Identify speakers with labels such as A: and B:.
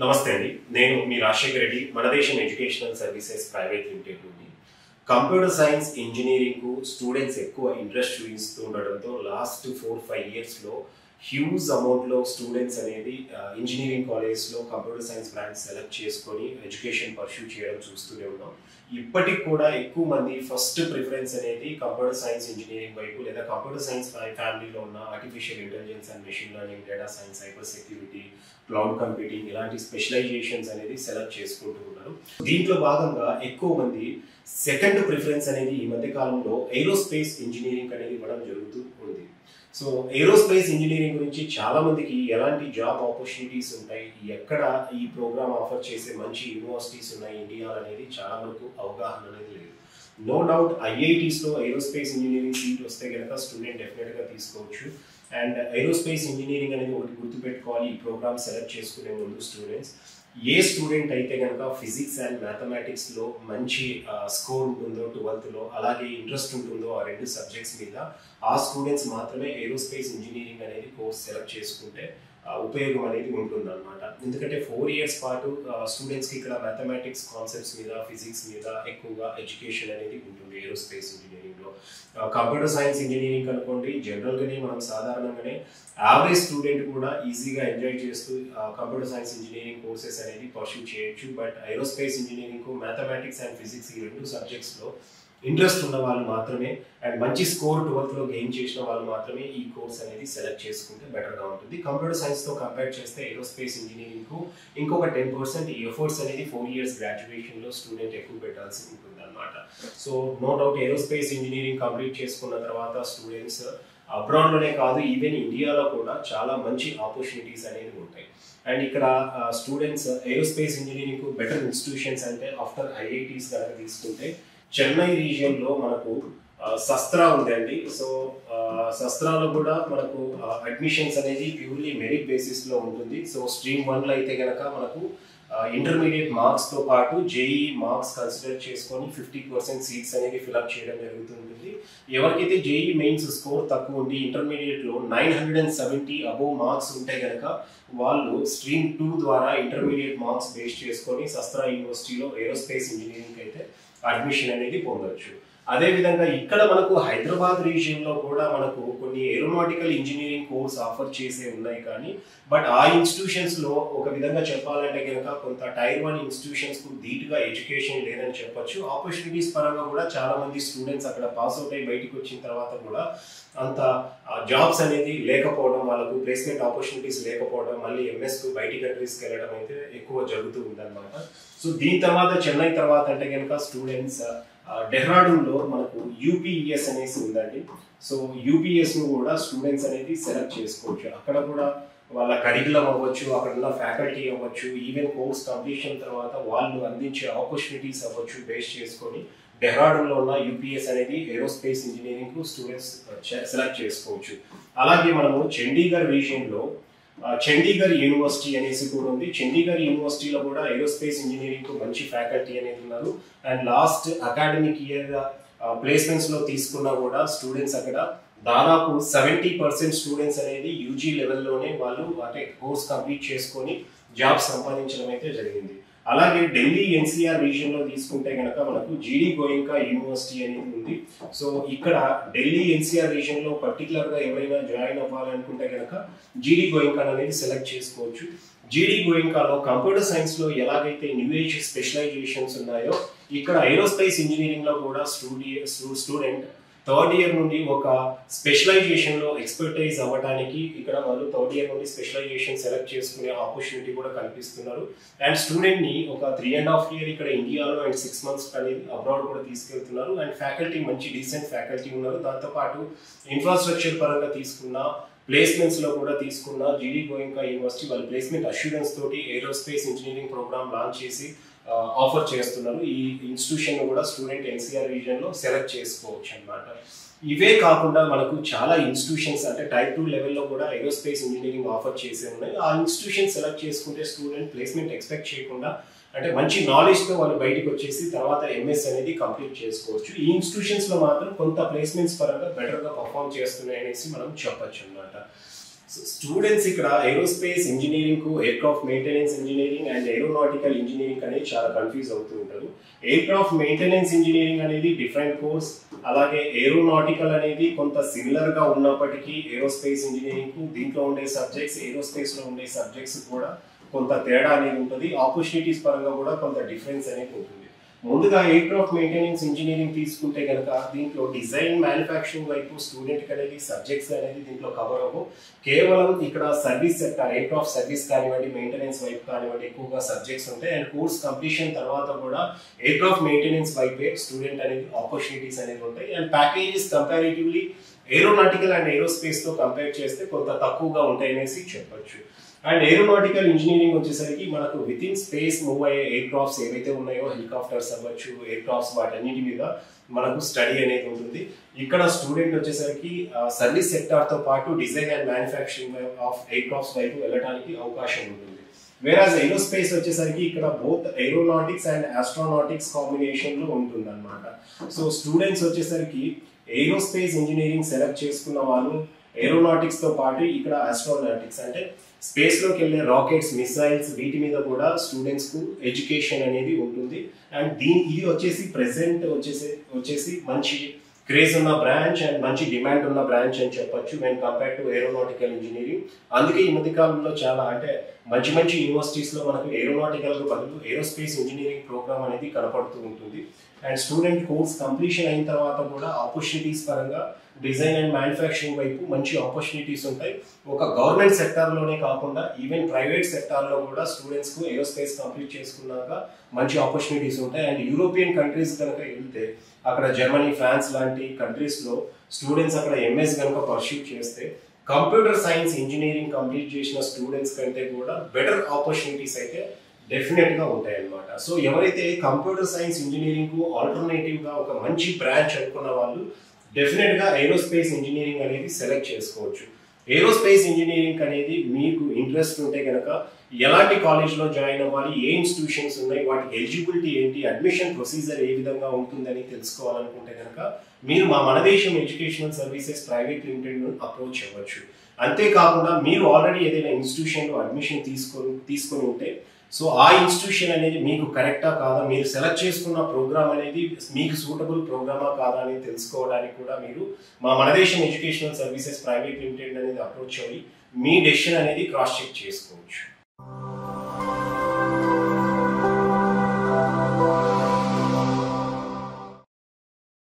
A: నమస్తే అండి. నేను మీ రాజశేఖర్ రెడ్డి, మనదేశం ఎడ్యుకేషనల్ సర్వీసెస్ ప్రైవేట్ లిమిటెడ్ నుండి. కంప్యూటర్ సైన్స్ ఇంజనీరింగ్కు స్టూడెంట్స్ ఎక్కువ ఇంట్రెస్ట్ చూపిస్తూ ఉండడంతో లాస్ట్ 4-5 ఇయర్స్లో హ్యూజ్ అమౌంట్లో స్టూడెంట్స్ అనేది ఇంజనీరింగ్ కాలేజ్లో కంప్యూటర్ సైన్స్ బ్రాంచ్ సెలెక్ట్ చేసుకొని ఎడ్యుకేషన్ పర్స్యూ చేయడం చూస్తూనే ఉన్నాం. ఇప్పటికి కూడా ఎక్కువ మంది ఫస్ట్ ప్రిఫరెన్స్ అనేది కంప్యూటర్ సైన్స్ ఇంజనీరింగ్ వైపు లేదా కంప్యూటర్ సైన్స్ ఫ్యామిలీలో ఉన్న artificial intelligence and machine learning, data science, cyber security, cloud computing ఇలాంటి స్పెషలైజేషన్స్ అనేది సెలెక్ట్ చేసుకుంటూ ఉన్నారు. దీంట్లో భాగంగా ఎక్కువ మంది సెకండ్ ప్రిఫరెన్స్ అనేది ఈ మధ్య కాలంలో ఏరోస్పేస్ ఇంజనీరింగ్ అనేది ఇవ్వడం జరుగుతూ ఉంది. సో ఏరోస్పేస్ ఇంజనీరింగ్ గురించి చాలా మందికి ఎలాంటి జాబ్ ఆపర్చునిటీస్ ఉంటాయి, ఎక్కడ ఈ ప్రోగ్రామ్ ఆఫర్ చేసే మంచి యూనివర్సిటీస్ ఉన్నాయి ఇండియాలో అనేది చాలా వరకు అవగాహన అనేది లేదు. నో డౌట్ ఐఐటీస్లో ఏరోస్పేస్ ఇంజనీరింగ్ సీట్ వస్తే కనుక స్టూడెంట్ డెఫినెట్గా తీసుకోవచ్చు. అండ్ ఏరోస్పేస్ ఇంజనీరింగ్ అనేది ఒకటి గుర్తుపెట్టుకోవాలి, ఈ ప్రోగ్రామ్ సెలెక్ట్ చేసుకునే ముందు స్టూడెంట్స్ ఏ స్టూడెంట్ అయితే కనుక ఫిజిక్స్ అండ్ మ్యాథమెటిక్స్లో మంచి స్కోర్ ఉంటుందో 12th అలాగే ఇంట్రెస్ట్ ఉంటుందో ఆ రెండు సబ్జెక్ట్స్ మీద, ఆ స్టూడెంట్స్ మాత్రమే ఏరోస్పేస్ ఇంజనీరింగ్ అనేది కోర్స్ సెలెక్ట్ చేసుకుంటే ఉపయోగం అనేది ఉంటుంది అనమాట. ఎందుకంటే 4 years పాటు స్టూడెంట్స్కి ఇక్కడ మ్యాథమెటిక్స్ కాన్సెప్ట్స్ మీద, ఫిజిక్స్ మీద ఎక్కువగా ఎడ్యుకేషన్ అనేది ఉంటుంది ఏరోస్పేస్ ఇంజనీరింగ్లో. కంప్యూటర్ సైన్స్ ఇంజనీరింగ్ అనుకోండి, జనరల్గానే మనం సాధారణంగానే యావరేజ్ స్టూడెంట్ కూడా ఈజీగా ఎంజాయ్ చేస్తూ కంప్యూటర్ సైన్స్ ఇంజనీరింగ్ కోర్సెస్ అనేది పర్స్యూ చేయొచ్చు. బట్ ఏరోస్పేస్ ఇంజనీరింగ్కు మ్యాథమెటిక్స్ అండ్ ఫిజిక్స్ ఈ రెండు సబ్జెక్ట్స్లో ఇంట్రెస్ట్ ఉన్న వాళ్ళు మాత్రమే అండ్ మంచి స్కోర్ 12th గెయిన్ చేసిన వాళ్ళు మాత్రమే ఈ కోర్స్ అనేది సెలెక్ట్ చేసుకుంటే బెటర్గా ఉంటుంది. కంప్యూటర్ సైన్స్తో కంపేర్ చేస్తే ఏరోస్పేస్ ఇంజనీరింగ్కు ఇంకొక 10% ఈ ఎఫర్ట్స్ అనేది 4 years గ్రాడ్యుయేషన్లో స్టూడెంట్ ఎక్కువ పెట్టాల్సి ఉంటుంది అనమాట. So no doubt aerospace engineering complete చేసుకున్న తర్వాత స్టూడెంట్స్ అబ్రాడ్లోనే కాదు, ఈవెన్ ఇండియాలో కూడా చాలా మంచి ఆపర్చునిటీస్ అనేవి ఉంటాయి. అండ్ ఇక్కడ స్టూడెంట్స్ ఏరోస్పేస్ ఇంజనీరింగ్కు బెటర్ ఇన్స్టిట్యూషన్స్ అంటే ఆఫ్టర్ ఐఐటీస్ కనుక తీసుకుంటే చెన్నై రీజియన్లో మనకు శస్త్రా ఉందండి. సో శస్త్రాలో కూడా మనకు అడ్మిషన్స్ అనేది ప్యూర్లీ మెరిట్ బేసిస్లో ఉంటుంది. సో స్ట్రీమ్ 1లో అయితే కనుక మనకు ఇంటర్మీడియట్ మార్క్స్తో పాటు జేఈ మార్క్స్ కన్సిడర్ చేసుకొని 50% సీట్స్ అనేది ఫిల్అప్ చేయడం జరుగుతుంటుంది. ఎవరికైతే జేఈ మెయిన్స్ స్కోర్ తక్కువ ఉండి ఇంటర్మీడియట్లో 970 అబోవ్ మార్క్స్ ఉంటే కనుక వాళ్ళు స్ట్రీమ్ 2 ద్వారా ఇంటర్మీడియట్ మార్క్స్ బేస్ చేసుకొని శస్త్రా యూనివర్సిటీలో ఏరోస్పేస్ ఇంజనీరింగ్ అయితే అడ్మిషన్ అనేది పొందవచ్చు. అదేవిధంగా ఇక్కడ మనకు హైదరాబాద్ రీజియన్లో కూడా మనకు కొన్ని ఏరోనాటికల్ ఇంజనీరింగ్ కోర్స్ ఆఫర్ చేసే ఉన్నాయి. కానీ బట్ ఆ ఇన్స్టిట్యూషన్స్లో ఒక విధంగా చెప్పాలంటే కనుక కొంత టైర్ 1 ఇన్స్టిట్యూషన్స్కు ధీటుగా ఎడ్యుకేషన్ లేదని చెప్పొచ్చు. ఆపర్చునిటీస్ పరంగా కూడా చాలా మంది స్టూడెంట్స్ అక్కడ పాస్ అవుట్ అయ్యి బయటకు వచ్చిన తర్వాత కూడా అంత జాబ్స్ అనేది లేకపోవడం, వాళ్ళకు ప్లేస్మెంట్ ఆపర్చునిటీస్ లేకపోవడం, మళ్ళీ ఎంఎస్కు బయటి కంట్రీస్కి వెళ్ళడం అయితే ఎక్కువ జరుగుతూ ఉందన్నమాట. సో దీని తర్వాత చెన్నై తర్వాత అంటే కనుక స్టూడెంట్స్ డెహ్రాడూన్లో మనకు యూపీఈఎస్ అనేసి ఉందండి. సో యూపీఎస్ను కూడా స్టూడెంట్స్ అనేది సెలెక్ట్ చేసుకోవచ్చు. అక్కడ కూడా వాళ్ళ కరికులం అవ్వచ్చు, అక్కడ ఉన్న ఫ్యాకల్టీ అవ్వచ్చు, ఈవెన్ కోర్స్ కంప్లీషన్ తర్వాత వాళ్ళు అందించే ఆపర్చునిటీస్ అవ్వచ్చు బేస్ చేసుకొని డెహ్రాడూన్లో ఉన్న యూపీఎస్ అనేది ఏరోస్పేస్ ఇంజనీరింగ్కు స్టూడెంట్స్ సెలెక్ట్ చేసుకోవచ్చు. అలాగే మనము చండీగఢ్ రీజియన్లో చండీగఢ్ యూనివర్సిటీ అనేసి కూడా ఉంది. చండీగఢ్ యూనివర్సిటీలో కూడా ఏరోస్పేస్ ఇంజనీరింగ్కు మంచి ఫ్యాకల్టీ అనేది ఉన్నారు. అండ్ లాస్ట్ అకాడమిక్ ఇయర్ ప్లేస్మెంట్స్లో తీసుకున్నా కూడా స్టూడెంట్స్ అక్కడ దాదాపు 70% స్టూడెంట్స్ అనేది యూజీ లెవెల్లోనే వాళ్ళు అంటే కోర్స్ కంప్లీట్ చేసుకొని జాబ్ సంపాదించడం అయితే జరిగింది. అలాగే ఢిల్లీ ఎన్సీఆర్ రీజియన్లో తీసుకుంటే కనుక మనకు జీడీ గోయంకా యూనివర్సిటీ అనేది ఉంది. సో ఇక్కడ ఢిల్లీ ఎన్సీఆర్ రీజియన్లో పర్టికులర్గా ఎవరైనా జాయిన్ అవ్వాలనుకుంటే కనుక జీడీ గోయంకా అనేది సెలెక్ట్ చేసుకోవచ్చు. జీడీ గోయంకాలో కంప్యూటర్ సైన్స్లో ఎలాగైతే న్యూ ఏజ్ స్పెషలైజేషన్స్ ఉన్నాయో ఇక్కడ ఏరోస్పేస్ ఇంజనీరింగ్లో కూడా స్టూడెంట్ 3rd year నుండి ఒక స్పెషలైజేషన్లో ఎక్స్పర్టైజ్ అవ్వడానికి ఇక్కడ వాళ్ళు 3rd year నుండి స్పెషలైజేషన్ సెలెక్ట్ చేసుకునే ఆపర్చునిటీ కూడా కల్పిస్తున్నారు. అండ్ స్టూడెంట్ని ఒక 3.5 year ఇక్కడ ఇండియాలో అండ్ 6 months అనేది అబ్రాడ్ కూడా తీసుకెళ్తున్నారు. అండ్ ఫ్యాకల్టీ మంచి డీసెంట్ ఫ్యాకల్టీ ఉన్నారు. దాంతోపాటు ఇన్ఫ్రాస్ట్రక్చర్ పరంగా తీసుకున్న ప్లేస్మెంట్స్లో కూడా తీసుకున్న జీడీ గోయంకా యూనివర్సిటీ వాళ్ళ ప్లేస్మెంట్ అష్యూరెన్స్ తోటి ఏరోస్పేస్ ఇంజనీరింగ్ ప్రోగ్రామ్ లాంచ్ చేసి ఆఫర్ చేస్తున్నారు. ఈ ఇన్స్టిట్యూషన్ కూడా స్టూడెంట్ ఎన్సీఆర్ రీజియన్లో సెలెక్ట్ చేసుకోవచ్చు అన్నమాట. ఇవే కాకుండా మనకు చాలా ఇన్స్టిట్యూషన్స్ అంటే టైప్ 2 లెవెల్లో కూడా ఏరోస్పేస్ ఇంజనీరింగ్ ఆఫర్ చేసే ఉన్నాయి. ఆ ఇన్స్టిట్యూషన్ సెలెక్ట్ చేసుకుంటే స్టూడెంట్ ప్లేస్మెంట్ ఎక్స్పెక్ట్ చేయకుండా అంటే మంచి నాలెడ్జ్తో వాళ్ళు బయటకు వచ్చేసి తర్వాత ఎంఎస్ అనేది కంప్లీట్ చేసుకోవచ్చు. ఈ ఇన్స్టిట్యూషన్స్లో మాత్రం కొంత ప్లేస్మెంట్స్ పరంగా బెటర్గా పర్ఫామ్ చేస్తున్నాయి అనేసి మనం చెప్పచ్చు అన్నమాట. స్టూడెంట్స్ ఇక్కడ ఏరోస్పేస్ ఇంజనీరింగ్ కు aircraft maintenance engineering and aeronautical engineering అనేది చాలా కన్ఫ్యూజ్ అవుతూ ఉంటారు. ఎయిర్క్రాఫ్ట్ మెయింటెనెన్స్ ఇంజనీరింగ్ అనేది డిఫరెంట్ కోర్స్, అలాగే ఏరోనాటికల్ అనేది కొంత సిమిలర్ గా ఉన్నప్పటికీ ఏరోస్పేస్ ఇంజనీరింగ్ కు దీంట్లో ఉండే సబ్జెక్ట్స్ ఏరోస్పేస్ లో ఉండే సబ్జెక్ట్స్ కూడా కొంత తేడా అనేది ఉంటుంది. ఆపర్చునిటీస్ పరంగా కూడా కొంత డిఫరెన్స్ అనేది ఉంటుంది. ముందుగా ఎయిర్క్రాఫ్ట్ మెయింటెనెన్స్ ఇంజనీరింగ్ తీసుకుంటే కనుక దీంట్లో డిజైన్ మ్యానుఫ్యాక్చరింగ్ వైపు స్టూడెంట్ అనేది సబ్జెక్ట్స్ అనేది దీంట్లో కవర్ అవ్వవు. కేవలం ఇక్కడ సర్వీస్ సెక్టర్ ఎయిర్క్రాఫ్ట్ సర్వీస్ కానివ్వండి, మెయింటెనెన్స్ వైపు కానివ్వండి ఎక్కువగా సబ్జెక్ట్స్ ఉంటాయి. అండ్ కోర్స్ కంప్లీషన్ తర్వాత కూడా ఎయిర్క్రాఫ్ట్ మెయింటెనెన్స్ వైపే స్టూడెంట్ అనేది ఆపర్చునిటీస్ అనేది ఉంటాయి. And packages comparatively aeronautical and aerospace తో కంపేర్ చేస్తే కొంత తక్కువగా ఉంటాయనేసి చెప్పొచ్చు. అండ్ ఏరోనాటికల్ ఇంజనీరింగ్ వచ్చేసరికి మనకు విత్ ఇన్ స్పేస్ మూవ్ అయ్యే ఎయిర్ క్రాఫ్ట్స్ ఏవైతే ఉన్నాయో, హెలికాప్టర్స్ అవ్వచ్చు, ఎయిర్ క్రాఫ్ట్స్, వాటన్నిటి మీద మనకు స్టడీ అనేది ఉంటుంది. ఇక్కడ స్టూడెంట్ వచ్చేసరికి సర్వీస్ సెక్టార్ తో పాటు design and manufacturing of air crafts వైపు వెళ్ళడానికి అవకాశం ఉంటుంది. వేరాజ్ ఏరోస్పేస్ వచ్చేసరికి ఇక్కడ both aeronautics and astronautics combination లో ఉంటుంది అనమాట. సో స్టూడెంట్స్ వచ్చేసరికి ఏరోస్పేస్ ఇంజనీరింగ్ సెలెక్ట్ చేసుకున్న వాళ్ళు ఏరోనాటిక్స్ తో పాటు ఇక్కడ ఆస్ట్రోనాటిక్స్ అంటే స్పేస్ లోకి వెళ్ళే రాకెట్స్, మిసైల్స్, వీటి మీద కూడా స్టూడెంట్స్ కు ఎడ్యుకేషన్ అనేది ఉంటుంది. అండ్ ఇది వచ్చేసి ప్రెసెంట్ వచ్చేసి మంచి క్రేజ్ ఉన్న బ్రాంచ్ అండ్ మంచి డిమాండ్ ఉన్న బ్రాంచ్ అని చెప్పొచ్చు when compare to aeronautical engineering. అందుకే ఈ మధ్య కాలంలో చాలా అంటే మంచి యూనివర్సిటీస్ లో మనకు ఏరోనాటికల్ కు బదులు ఏరోస్పేస్ ఇంజనీరింగ్ ప్రోగ్రామ్ అనేది కనపడుతూ ఉంటుంది. అండ్ స్టూడెంట్ కోర్స్ కంప్లీషన్ అయిన తర్వాత కూడా ఆపర్చునిటీస్ పరంగా డిజైన్ అండ్ మ్యానుఫ్యాక్చరింగ్ వైపు మంచి ఆపర్చునిటీస్ ఉంటాయి. ఒక గవర్నమెంట్ సెక్టార్లోనే కాకుండా ఈవెన్ ప్రైవేట్ సెక్టార్లో కూడా స్టూడెంట్స్కు ఏరోస్పేస్ కంప్లీట్ చేసుకున్నాక మంచి ఆపర్చునిటీస్ ఉంటాయి. అండ్ యూరోపియన్ కంట్రీస్ కనుక వెళ్తే అక్కడ జర్మనీ, ఫ్రాన్స్ లాంటి కంట్రీస్లో స్టూడెంట్స్ అక్కడ ఎంఎస్ కనుక పర్సూ చేస్తే కంప్యూటర్ సైన్స్ ఇంజనీరింగ్ కంప్లీట్ చేసిన స్టూడెంట్స్ కంటే కూడా బెటర్ ఆపర్చునిటీస్ అయితే డెఫినెట్గా ఉంటాయి అన్నమాట. సో ఎవరైతే కంప్యూటర్ సైన్స్ ఇంజనీరింగ్ కు ఆల్టర్నేటివ్గా ఒక మంచి బ్రాంచ్ అనుకున్న వాళ్ళు డెఫినెట్గా ఏరోస్పేస్ ఇంజనీరింగ్ అనేది సెలెక్ట్ చేసుకోవచ్చు. ఏరోస్పేస్ ఇంజనీరింగ్ అనేది మీకు ఇంట్రెస్ట్ ఉంటే కనుక ఎలాంటి కాలేజ్లో జాయిన్ అవ్వాలి, ఏ ఇన్స్టిట్యూషన్స్ ఉన్నాయి, వాటికి ఎలిజిబిలిటీ ఏంటి, అడ్మిషన్ ప్రొసీజర్ ఏ విధంగా ఉంటుందని తెలుసుకోవాలనుకుంటే కనుక మీరు మా మనదేశం ఎడ్యుకేషనల్ సర్వీసెస్ ప్రైవేట్ లిమిటెడ్ను అప్రోచ్ అవ్వచ్చు. అంతేకాకుండా మీరు ఆల్రెడీ ఏదైనా ఇన్స్టిట్యూషన్లో అడ్మిషన్ తీసుకొని ఉంటే సో ఆ ఇన్స్టిట్యూషన్ అనేది మీకు కరెక్టా కాదా, మీరు సెలెక్ట్ చేసుకున్న ప్రోగ్రామ్ అనేది మీకు సూటబుల్ ప్రోగ్రామా కాదా అని తెలుసుకోవడానికి కూడా మీరు మా మనదేశం ఎడ్యుకేషనల్ సర్వీసెస్ ప్రైవేట్ లిమిటెడ్ అనేది అప్రోచ్ అయ్యి మీ డెసిషన్ అనేది క్రాస్ చెక్ చేసుకోవచ్చు.